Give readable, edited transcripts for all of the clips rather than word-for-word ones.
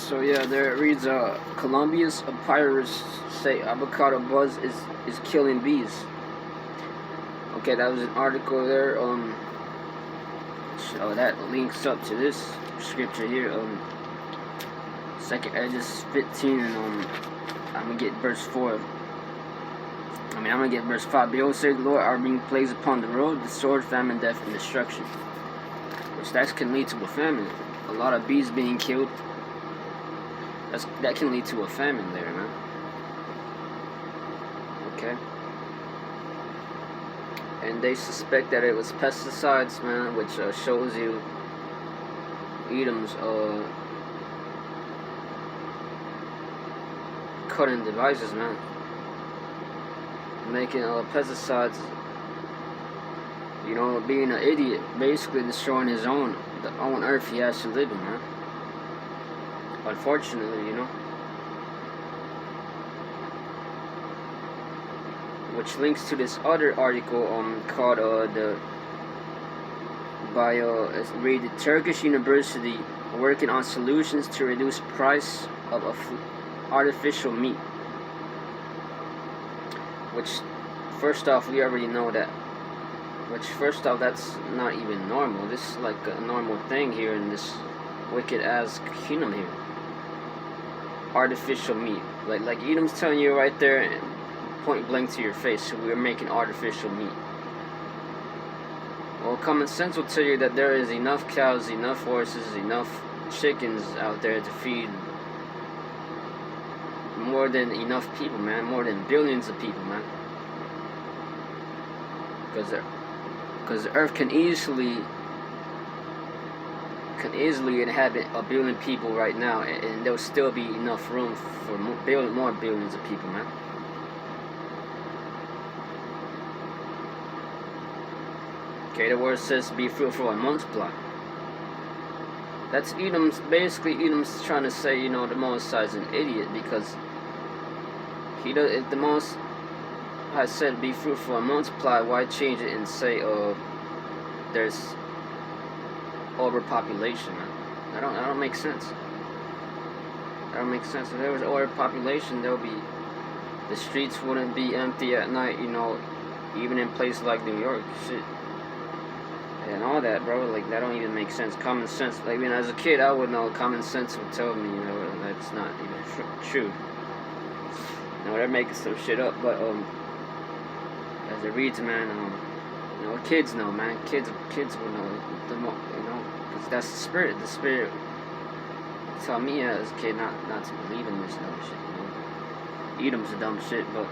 So yeah, there it reads, Colombia's papyrus say avocado buzz is killing bees. Okay, that was an article there. So that links up to this scripture here. Second Edges 15, and I'm gonna get verse 4. I'm gonna get verse 5. Behold, says the Lord, are being plagues upon the road, the sword, famine, death, and destruction. Which that can lead to a famine. A lot of bees being killed. That can lead to a famine there, man. Okay. And they suspect that it was pesticides, man, which shows you Edom's cutting devices, man. Making pesticides, you know, being an idiot, basically destroying the own earth he has to live in, man. Unfortunately, you know. Which links to this other article called read the Turkish University working on solutions to reduce price of artificial meat. Which, first off, we already know that. First off, that's not even normal. This is like a normal thing here in this wicked ass kingdom here. Artificial meat, like Edom's telling you right there, point blank to your face. So we're making artificial meat. Well, common sense will tell you that there is enough cows, enough horses, enough chickens out there to feed more than enough people, man. More than billions of people, man. Because the earth can easily inhabit a billion people right now, and there will still be enough room for more billions of people, man. Okay, the word says be fruitful and multiply. That's Edom's trying to say, you know, the Most High is an idiot, because if the Most High said be fruitful and multiply, why change it and say there's overpopulation, man? That don't make sense. That don't make sense. If there was overpopulation, the streets wouldn't be empty at night, you know, even in places like New York, shit. And all that, bro, like, that don't even make sense. Common sense, like, I mean, as a kid, I would know. Common sense would tell me, you know, that's not even true. You know, they're making some shit up, but, as it reads, man, you know, kids know, man. Kids will know, you know, because that's the spirit. The spirit taught me as a kid not to believe in this dumb shit, you know. Edom's a dumb shit, but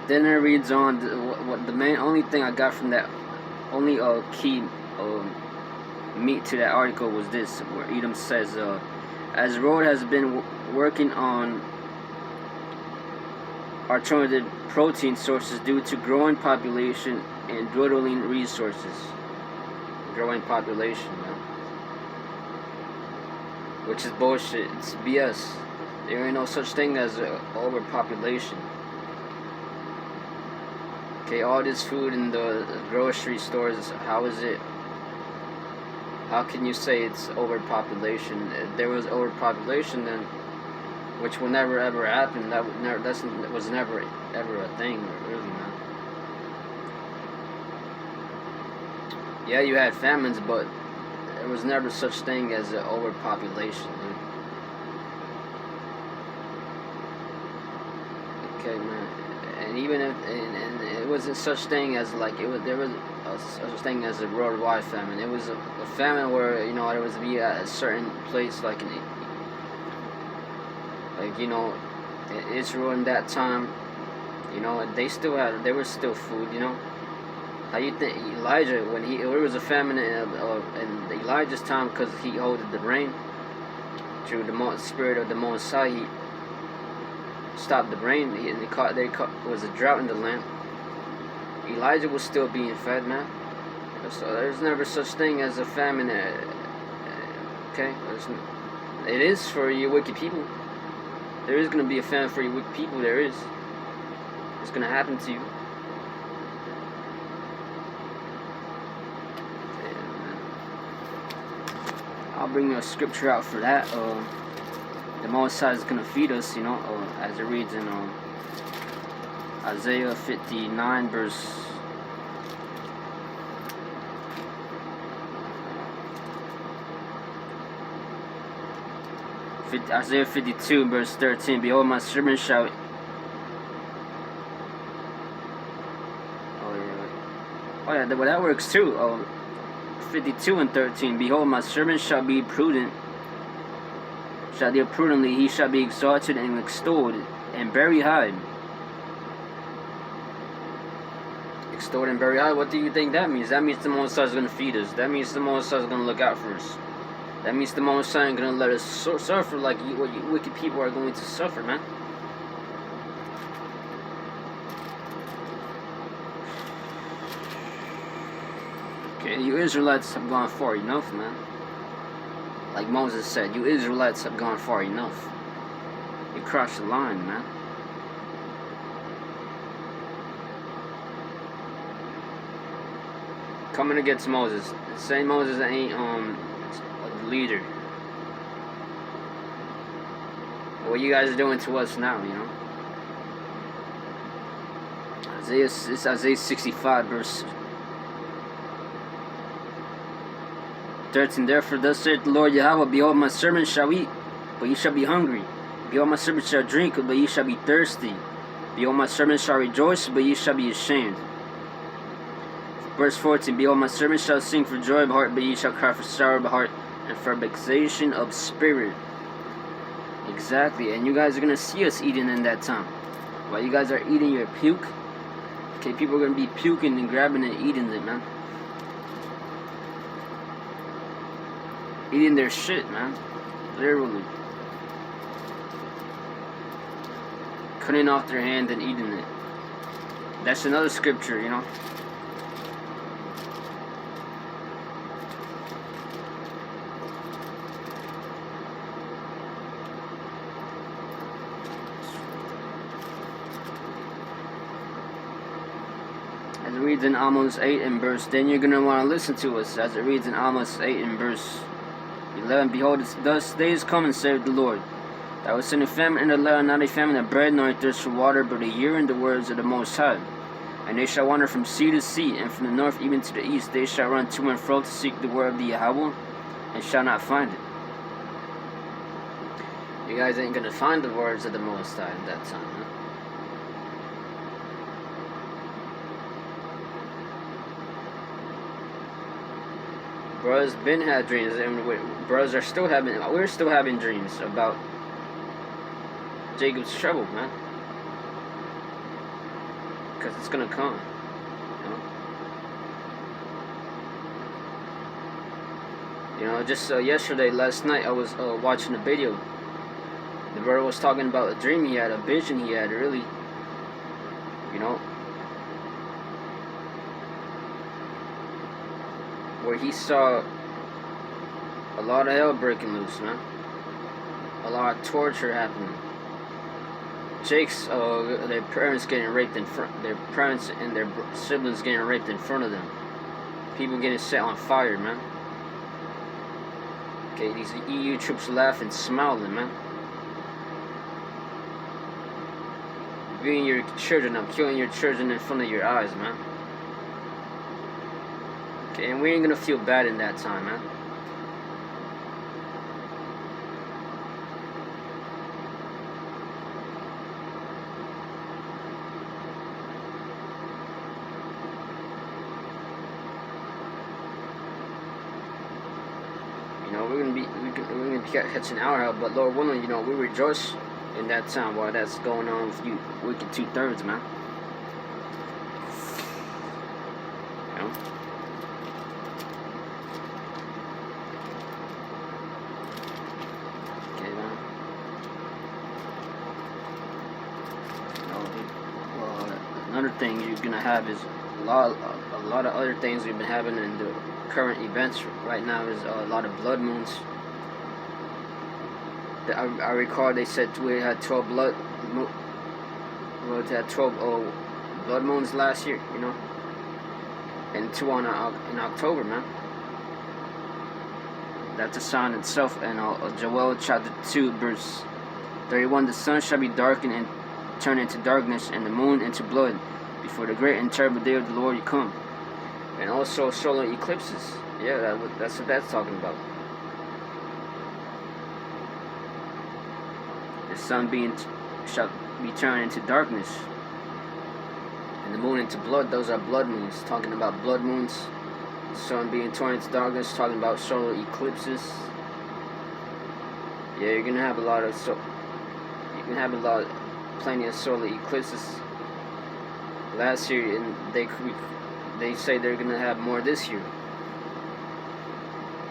then it reads on, what the only thing I got from that, only key meat to that article was this, where Edom says, as Road has been working on alternative protein sources due to growing population and dwindling resources. Growing population, man. Which is bullshit. It's BS. There ain't no such thing as overpopulation. Okay, all this food in the grocery stores, how is it? How can you say it's overpopulation? If there was overpopulation, then, which will never ever happen, that was never ever a thing, really, man. Yeah, you had famines, but there was never such thing as an overpopulation, dude. Okay, man. And even if and it wasn't such thing as like there was such thing as a worldwide famine. It was a famine where, you know, there was to be at a certain place, like you know, in Israel in that time, you know, there was still food, you know. How you think Elijah, when there was a famine in Elijah's time, because he holded the rain through the spirit of the Most High, he stopped the rain, and there was a drought in the land. Elijah was still being fed, man. So there's never such thing as a famine. Okay, it is for you wicked people. There is going to be a famine for you wicked people. There is. It's going to happen to you. I'll bring a scripture out for that. The Most High is gonna feed us, as it reads in Isaiah 59 verse. Isaiah 52 verse 13. Behold, my servant shall. Oh yeah, well, that works too. 52 and 13. Behold, my servant shall be prudent. Shall deal prudently. He shall be exalted and extolled and very high. Extolled and very high. What do you think that means? That means the Most High is going to feed us. That means the Most High is going to look out for us. That means the Most High ain't going to let us suffer like what you wicked people are going to suffer, man. Okay, you Israelites have gone far enough, man. Like Moses said, you Israelites have gone far enough. You crossed the line, man. Coming against Moses. Saying Moses ain't a leader. What you guys are doing to us now, It's Isaiah 65 verse 13. Therefore thus saith the Lord Yahweh, behold, my servant shall eat, but ye shall be hungry. Behold, my servant shall drink, but ye shall be thirsty. Behold, my servant shall rejoice, but ye shall be ashamed. Verse 14. Behold, my servant shall sing for joy of heart, but ye shall cry for sorrow of heart, and for vexation of spirit. Exactly, and you guys are going to see us eating in that time. While you guys are eating your puke, okay, people are going to be puking and grabbing and eating it, man. Eating their shit, man. Literally. Cutting off their hand and eating it. That's another scripture, As it reads in Amos 8 and verse, then you're going to want to listen to us. As it reads in Amos 8 and verse 11, behold, thus days come, and saith the Lord, that I will send a famine in the land, not a famine of bread, nor a thirst for water, but a year in the words of the Most High. And they shall wander from sea to sea, and from the north even to the east. They shall run to and fro to seek the word of the Yahweh, and shall not find it. You guys ain't going to find the words of the Most High at that time, huh? Bros been had dreams, and bros are still having. We're still having dreams about Jacob's trouble, man. Because it's gonna come, Just yesterday, last night, I was watching a video. The brother was talking about a dream he had, a vision he had, really. Where he saw a lot of hell breaking loose, man. A lot of torture happening. Jake's, their parents getting raped in front. Their parents and their siblings getting raped in front of them. People getting set on fire, man. Okay, these EU troops laughing, smiling, man. Beating your children up, killing your children in front of your eyes, man. Okay, and we ain't gonna feel bad in that time, man. We're gonna be catching our hell, but Lord willing, we rejoice in that time while that's going on with you wicked 2/3, man. Okay, man. Another thing you're gonna have is a lot of other things we've been having in the current events right now is a lot of blood moons. I recall they said we had 12 blood moons last year, and 2 in October, man. That's a sign itself. And Joel chapter 2 verse 31, the sun shall be darkened and turn into darkness, and the moon into blood, before the great and terrible day of the Lord come. And also solar eclipses. Yeah, that's what that's talking about. The sun shall be turned into darkness, and the moon into blood. Those are blood moons. Talking about blood moons. The sun being turned into darkness. Talking about solar eclipses. Yeah, you're gonna have a lot of plenty of solar eclipses. Last year, and they say they're gonna have more this year.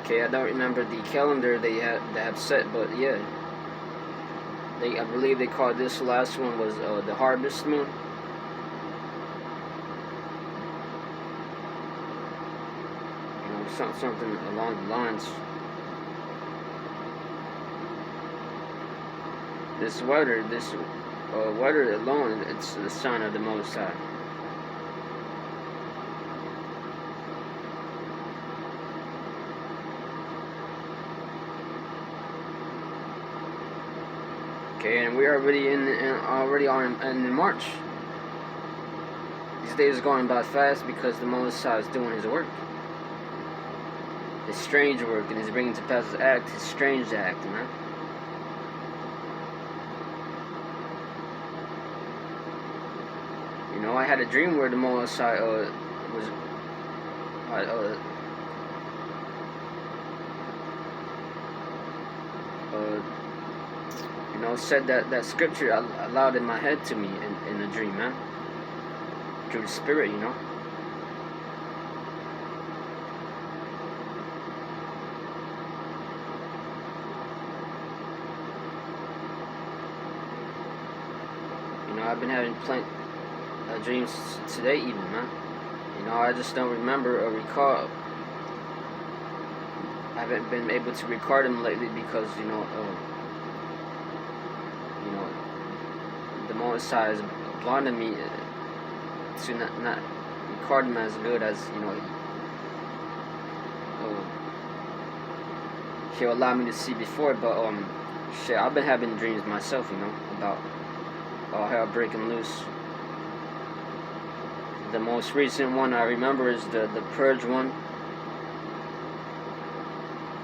Okay, I don't remember the calendar they have set, but yeah, I believe they called this last one was the harvest moon. You know, something along the lines. This weather alone, it's the sign of the Most High. Okay, and we're already in March. These days are going by fast because the Most High is doing His work, His strange work, and He's bringing to pass His act, His strange act, man. You know, I had a dream where the Most High you know, said that scripture aloud in my head to me in a dream, man. Through the Spirit, you know. You know, I've been having plenty dreams today even, man. You know, I just don't remember or recall. I haven't been able to record them lately because, you know, the Most High is blinding me to not record them as good as, you know, He'll allow me to see before. But shit, I've been having dreams myself, you know, about all hell breaking loose. The most recent one I remember is the purge one,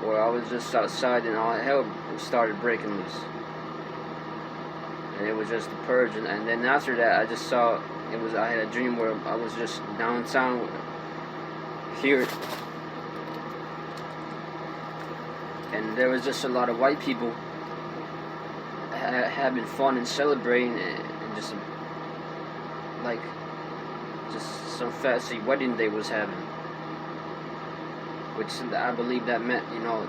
where I was just outside and all hell started breaking loose. And it was just the purge, and then after that I just saw I had a dream where I was just downtown here, and there was just a lot of white people having fun and celebrating, and just like just some fancy wedding they was having, which I believe that meant, you know,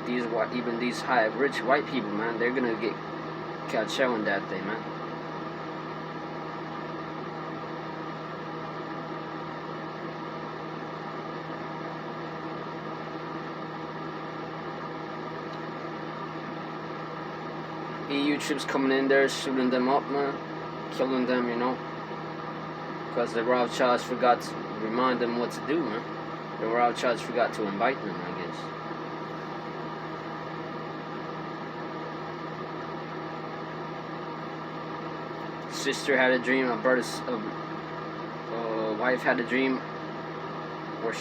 even these high rich white people, man, they're gonna get catch on that thing, man. EU troops coming in there, shooting them up, man, killing them, you know, because the Rothschilds forgot to remind them what to do, man. The Rothschilds forgot to invite them, I guess. Sister had a dream, my brother's wife had a dream where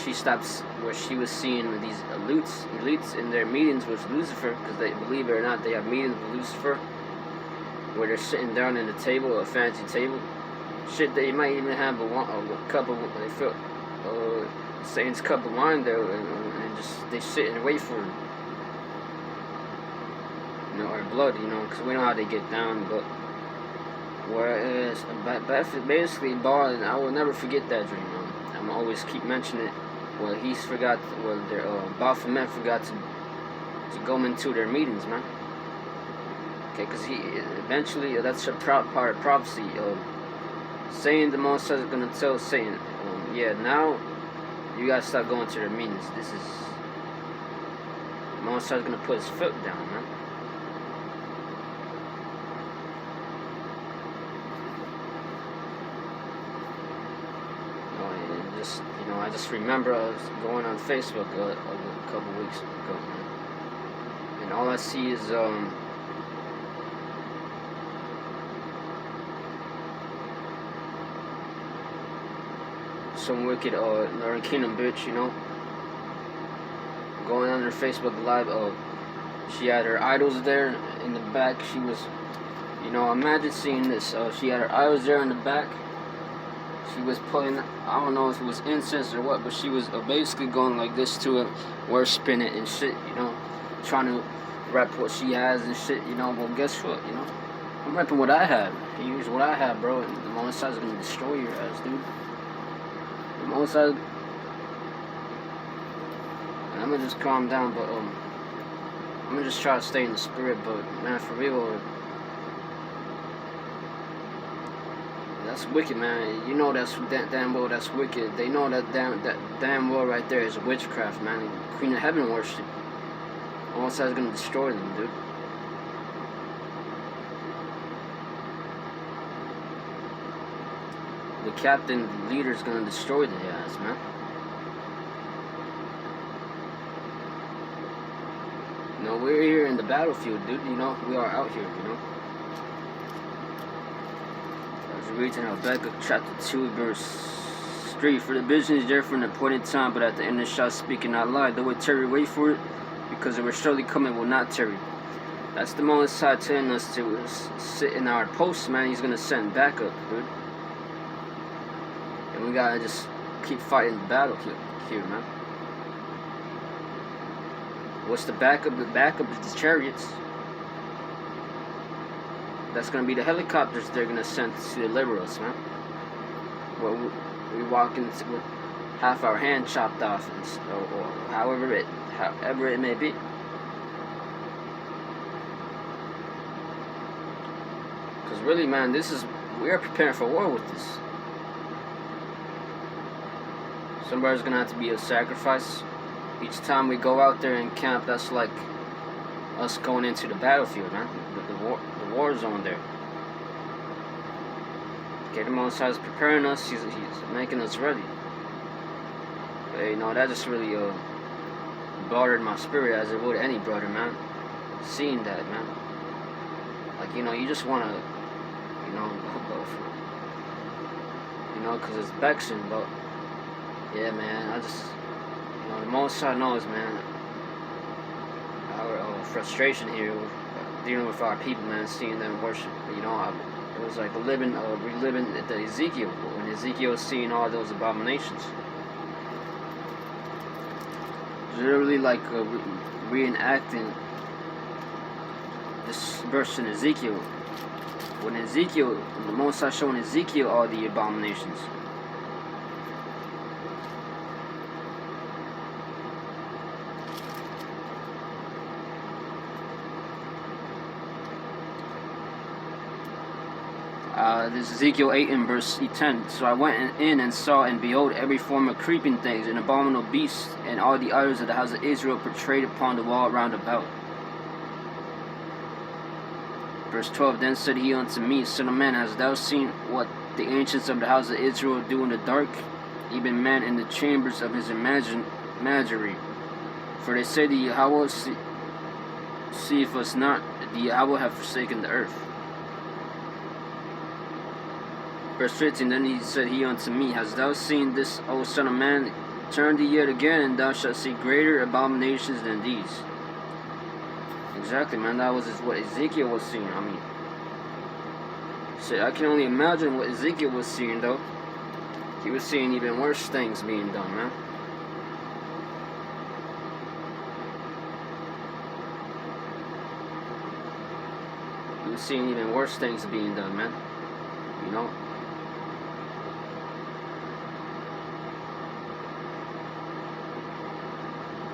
she was seeing these elites in their meetings with Lucifer, because they, believe it or not, they have meetings with Lucifer where they're sitting down at a table, a fancy table. Shit, they might even have a cup of, they feel, Satan's cup of wine there, and just they sit and wait for him, you know, or blood, you know, because we know how they get down. But whereas basically, and I will never forget that dream. I'm always keep mentioning it. Well, their Baphomet forgot to go into their meetings, man. Okay, because he eventually, that's a part of prophecy. Saying the Most High is gonna tell Satan, yeah, now you gotta stop going to their meetings. Most High is gonna put his foot down, man. I just remember I was going on Facebook a couple weeks ago, man. and all I see is some wicked Northern Kingdom bitch, you know, going on her Facebook Live. She had her idols there in the back. She was, you know, imagine seeing this. She had her idols there in the back. She was pulling, I don't know if it was incense or what, but she was basically going like this to it, worshiping it and shit, you know, trying to rep what she has and shit, you know. Well, guess what, you know, I'm repping what I have. Here's what I have, bro, and the Most High is gonna destroy your ass, dude. The Most High, and I'm gonna just calm down, but I'm gonna just try to stay in the spirit, but man, for real, that's wicked, man. You know that's damn well that's wicked. They know that damn well right there is witchcraft, man. Queen of Heaven worship. Most High's gonna destroy them, dude. The captain, the leader's gonna destroy their ass, man. You know, we're here in the battlefield, dude. You know, we are out here, you know. Reading Habakkuk chapter 2 verse 3. For the vision is there for an appointed time, but at the end it shall speak and not lie. Though it tarry, wait for it, because it will surely come and will not tarry. That's the Most High telling us to sit in our posts, man. He's gonna send backup, dude. And we gotta just keep fighting the battle here, man. What's the backup? The backup is the chariots. That's going to be the helicopters they're going to send to deliver us, man. Well, we walk in with half our hand chopped off, or however it may be. Because really, man, we are preparing for war with this. Somebody's going to have to be a sacrifice. Each time we go out there and camp, that's like us going into the battlefield, man. The war zone there. Okay, the Most High is preparing us. He's making us ready. But, you know, that just really bothered my spirit, as it would any brother, man. Seeing that, man. Like, you know, you just want to, you know, go for it. You know, because it's vexing, but yeah, man, I just, you know, the Most High knows, man, our frustration here dealing with our people, man, seeing them worship. You know, it was like reliving the Ezekiel, when Ezekiel was seeing all those abominations. Literally like reenacting this verse in Ezekiel. When the Most High showing Ezekiel all the abominations. This is Ezekiel 8 and verse 10. So I went in and saw, and behold, every form of creeping things, and abominable beasts, and all the idols of the house of Israel portrayed upon the wall round about. Verse 12. Then said he unto me, Son of man, hast thou seen what the ancients of the house of Israel do in the dark, even man in the chambers of his imagery? For they say, the Yahweh seeth us not, the Yahweh have forsaken the earth. Verse 15, then he said he unto me, Hast thou seen this, O son of man? Turn thee yet again, and thou shalt see greater abominations than these. Exactly, man, that was what Ezekiel was seeing. I mean, shit, I can only imagine what Ezekiel was seeing, though. He was seeing even worse things being done, man. He was seeing even worse things being done, man. You know?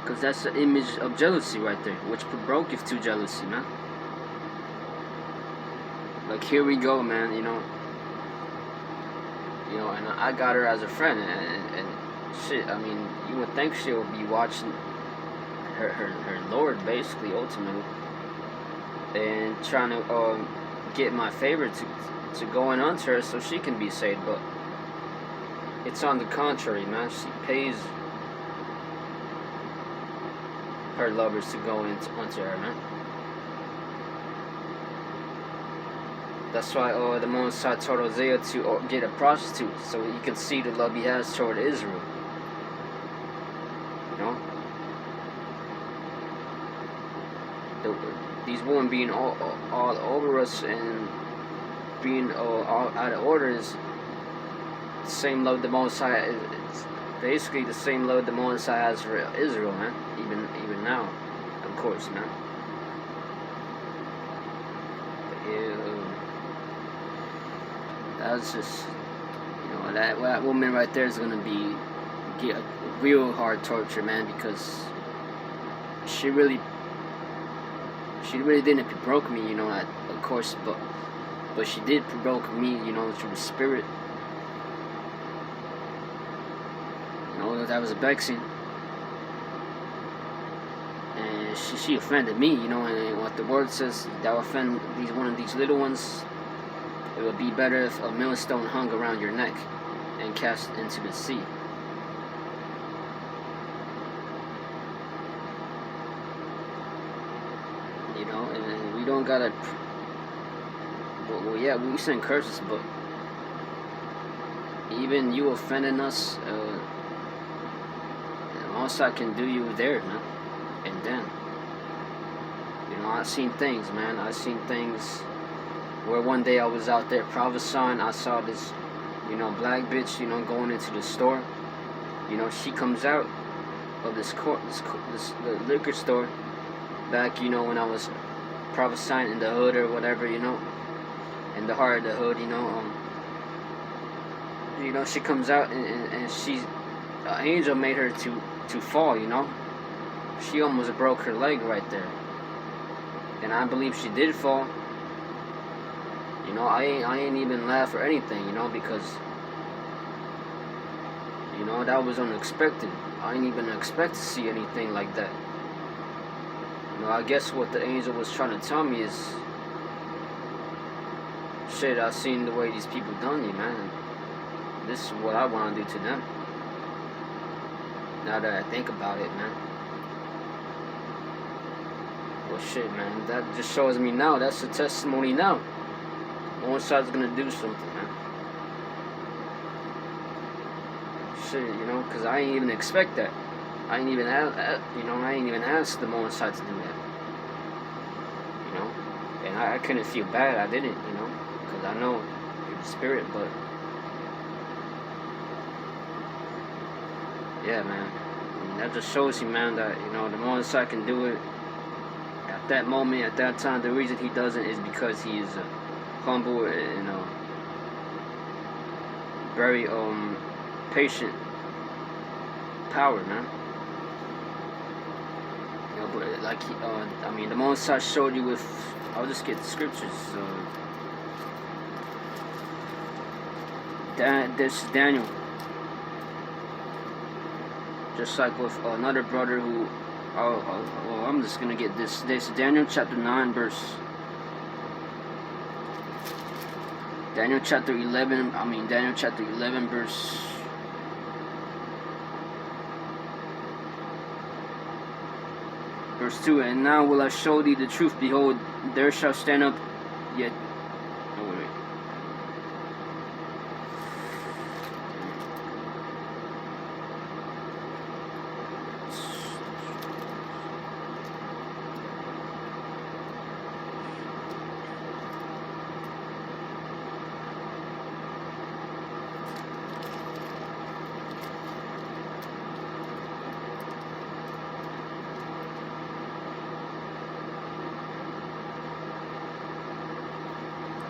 Because that's the image of jealousy right there, which provoketh to jealousy, man. Like, here we go, man, you know, and I got her as a friend, and shit, I mean, you would think she would be watching her Lord, basically, ultimately, and trying to get my favor to go in unto her so she can be saved, but it's on the contrary, man. her lovers to go into her, man. That's why the Most High told Hosea to get a prostitute, so he can see the love he has toward Israel. You know? These women being all over us and being all out of order is the same love the Most High. It's basically the same love the Most High has for Israel, man. Even now, of course, man. But yeah, that's just, you know, that woman right there is gonna get a real hard torture, man, because she really didn't provoke me, you know, of course, but she did provoke me, you know, through the spirit. You know, that was a vexing. And she offended me, you know, and what the word says, that will offend one of these little ones. It would be better if a millstone hung around your neck and cast into the sea. You know, and we don't gotta. Well, yeah, we send curses, but even you offending us, most I can do you there, man. And then, you know, I've seen things, man. I've seen things where one day I was out there prophesying. I saw this, you know, black bitch, you know, going into the store. You know, she comes out of the liquor store back, you know, when I was prophesying in the hood or whatever, you know, in the heart of the hood, you know, she comes out and she's, an angel made her to fall, you know. She almost broke her leg right there, and I believe she did fall. You know, I ain't even laugh or anything, you know, because, you know, that was unexpected. I didn't even expect to see anything like that. You know, I guess what the angel was trying to tell me is, shit, I've seen the way these people done you, man, and this is what I want to do to them. Now that I think about it, man. Well, shit, man, that just shows me now. That's a testimony now. One side's gonna do something, man. Shit, you know, because I ain't even expect that. I ain't even ask the Most High to do that. You know, and I couldn't feel bad. I didn't, you know, because I know you're the spirit, but yeah, man. I mean, that just shows you, man, that, you know, the Most High can do it at that moment, at that time. The reason he doesn't is because he is humble and very patient power, man. You know, but like I mean, the Most High showed you with. I'll just get the scriptures. This is Daniel. Just like with another brother who, I'm just gonna get this. This is Daniel chapter 9 verse. Daniel chapter 11 verse. Verse 2, and now will I show thee the truth. Behold, there shall stand up yet. Oh, wait.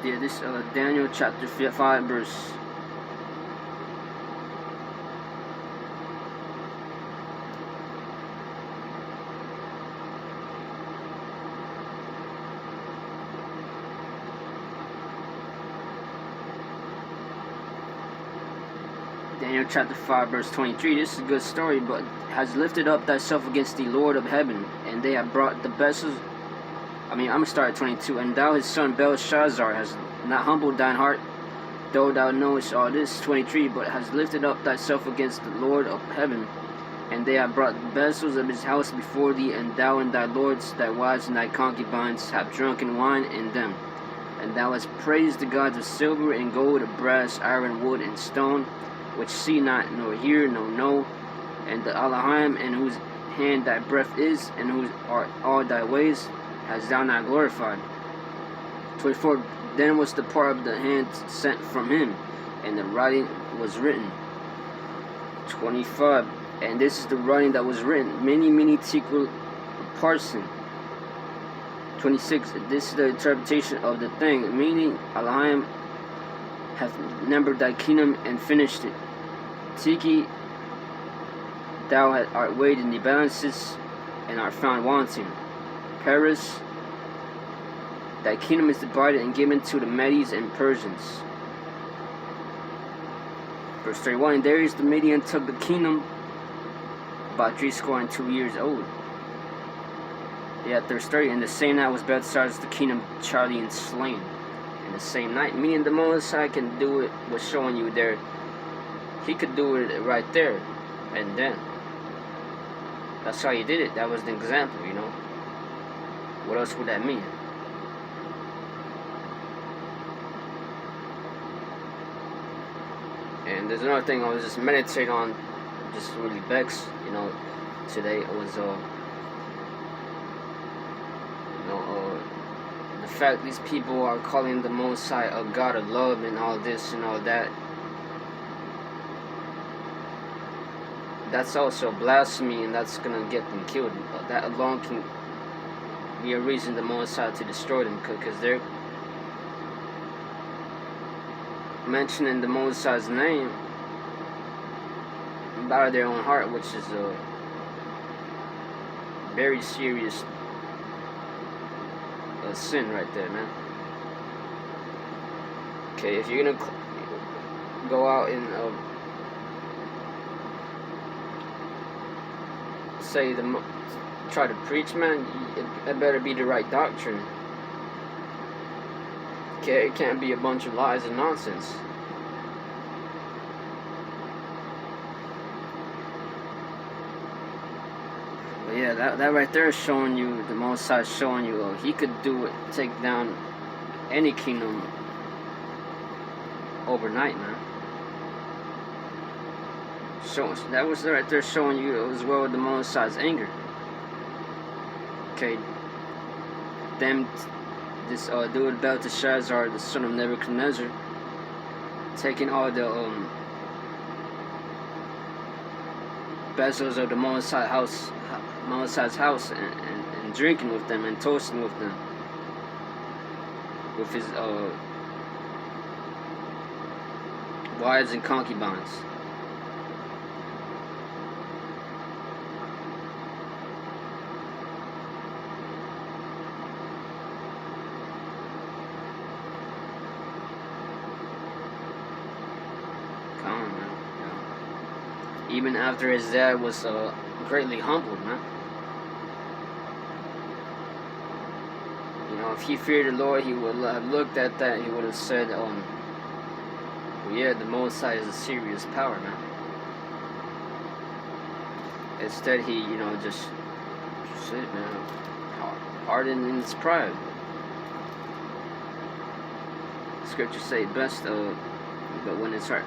Yeah, this Daniel chapter 5 verse. Daniel chapter 5 verse 23. This is a good story, but has lifted up thyself against the Lord of heaven, and they have brought the vessels. I'm gonna start at 22. And thou his son Belshazzar has not humbled thine heart, though thou knowest all this. 23. But has lifted up thyself against the Lord of heaven, And they have brought vessels of his house before thee, and thou and thy lords, thy wives and thy concubines have drunken wine in them. And thou hast praised the gods of silver and gold, of brass, iron, wood, and stone, which see not, nor hear, nor know, and the Elohim, in whose hand thy breath is, and whose are all thy ways, hast thou not glorified. 24. Then was the part of the hand sent from him, and the writing was written. 25. And this is the writing that was written, many tekel parsin. 26. This is the interpretation of the thing, meaning Elohim hath numbered thy kingdom and finished it. Tiki, thou art weighed in the balances and art found wanting. Paris, thy kingdom is divided and given to the Medes and Persians. Verse 31. And Darius the Median took the kingdom about 62 years old. Yeah, verse 30. And the same night was Belshazzar's the kingdom Chaldean slain. And the same night, meaning the Most High can do it, was showing you there. He could do it right there and then. That's how he did it. That was the example, you know. What else would that mean? And there's another thing I was just meditating on, just really vexed, you know, today. It was, the fact these people are calling the Most High a God of love and all this and all that. That's also blasphemy, and that's gonna get them killed. That alone can be a reason the Most High to destroy them, because they're mentioning the Most High's name out of their own heart, which is a very serious sin right there, man. Okay, if you're gonna go out and try to preach, man, it better be the right doctrine. Okay, it can't be a bunch of lies and nonsense. But yeah, that right there is showing you, the Most High is showing you, he could do it, take down any kingdom overnight, man. That was right there showing you as well the Most High's anger. Okay, this dude Belteshazzar, the son of Nebuchadnezzar, taking all the vessels of the Most High's house, and drinking with them and toasting with them, with his wives and concubines. Even after his dad was greatly humbled, man. You know, if he feared the Lord, he would have looked at that. He would have said, well, yeah, the Most High is a serious power, man. Instead, he, just said, man, hardened in his pride. Scriptures say best, but when it's hard.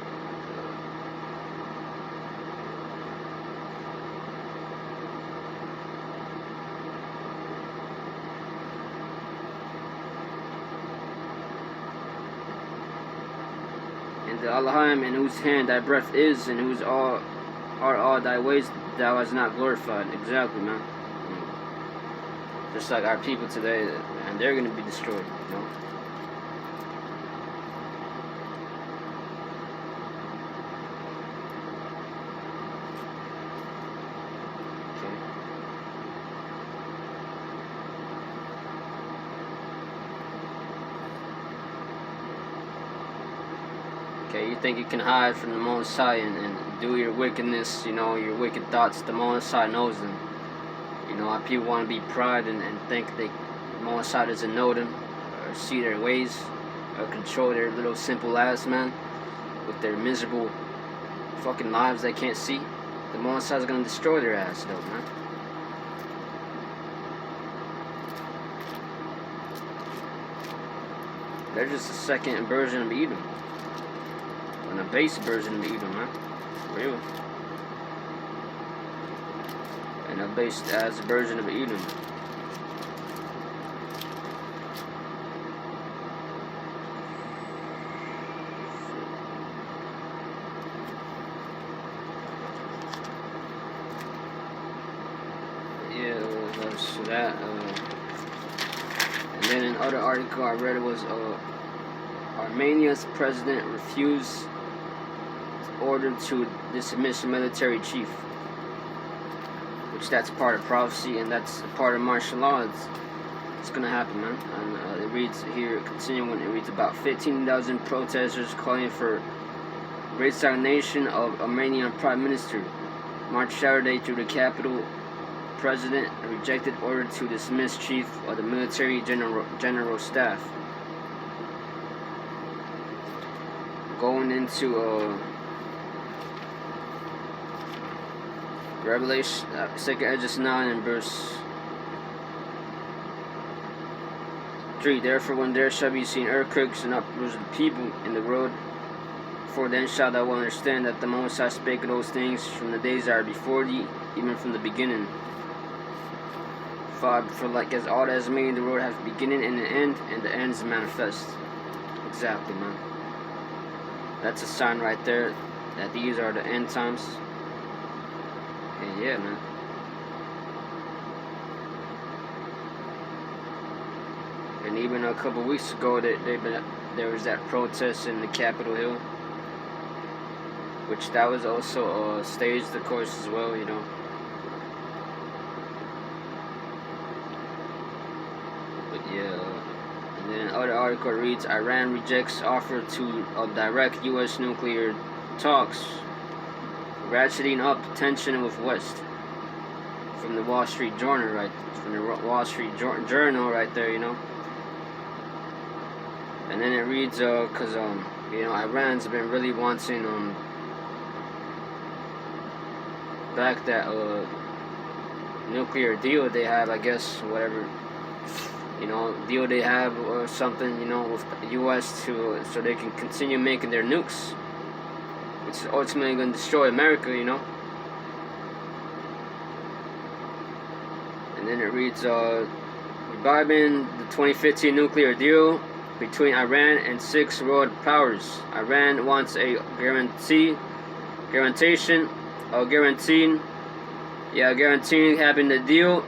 And the Elohim, in whose hand thy breath is, and whose are all thy ways, thou hast not glorified. Exactly, man. Just like our people today, and they're going to be destroyed, you know. Okay, you think you can hide from the Most High and do your wickedness, your wicked thoughts. The Most High knows them. How people want to be proud and think the Most High doesn't know them, or see their ways, or control their little simple lives, man, with their miserable fucking lives they can't see. The Mossad's gonna destroy their ass, though, man. They're just a second version of Edom. And a base version of Edom, man. Real. And a base as a version of Edom. Yeah, that's that. And then another article I read was Armenia's president refused order to dismiss military chief, which that's part of prophecy and that's part of martial law. It's gonna happen, man. And it reads here, continuing, it reads about 15,000 protesters calling for resignation of Armenian Prime Minister marched Saturday through the capital. President rejected order to dismiss chief of the military general staff. Going into Revelation, 2nd Esdras 9 and verse 3. Therefore, when there shall be seen earthquakes and uproars of the people in the road, for then shalt thou understand that the Most High spake of those things from the days that are before thee, even from the beginning. For like as all that is made in the world has a beginning and an end, and the end is manifest. Exactly, man. That's a sign right there that these are the end times. And yeah, man. And even a couple weeks ago, there was that protest in the Capitol Hill, which that was also staged, of course, as well, you know. Yeah, and then another article reads, Iran rejects offer to direct U.S. nuclear talks, ratcheting up tension with West. From the Wall Street Journal, right? From the Wall Street Journal, right there, you know. And then it reads, cause you know, Iran's been really wanting back that nuclear deal they have, I guess, whatever. You know, deal they have or something, you know, with the U.S. so they can continue making their nukes, which is ultimately going to destroy America, you know. And then it reads, reviving the 2015 nuclear deal between Iran and 6 world powers. Iran wants a guaranteeing having the deal.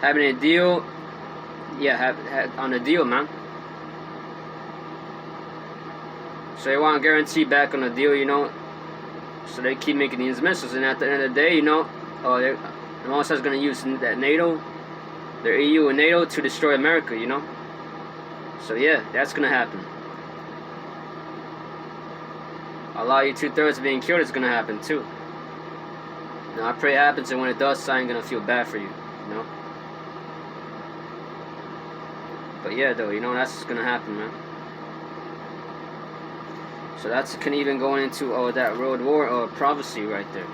Having a deal, yeah, on a deal, man. So they want a guarantee back on the deal, you know. So they keep making these missiles, and at the end of the day, you know, the Mossad's gonna use that NATO, their EU and NATO to destroy America, you know. So yeah, that's gonna happen. A lot of you 2/3 being killed is gonna happen too. Now I pray it happens, and when it does, I ain't gonna feel bad for you, you know. But yeah, though, you know, that's gonna happen, man. So that's can even go into that World War prophecy right there.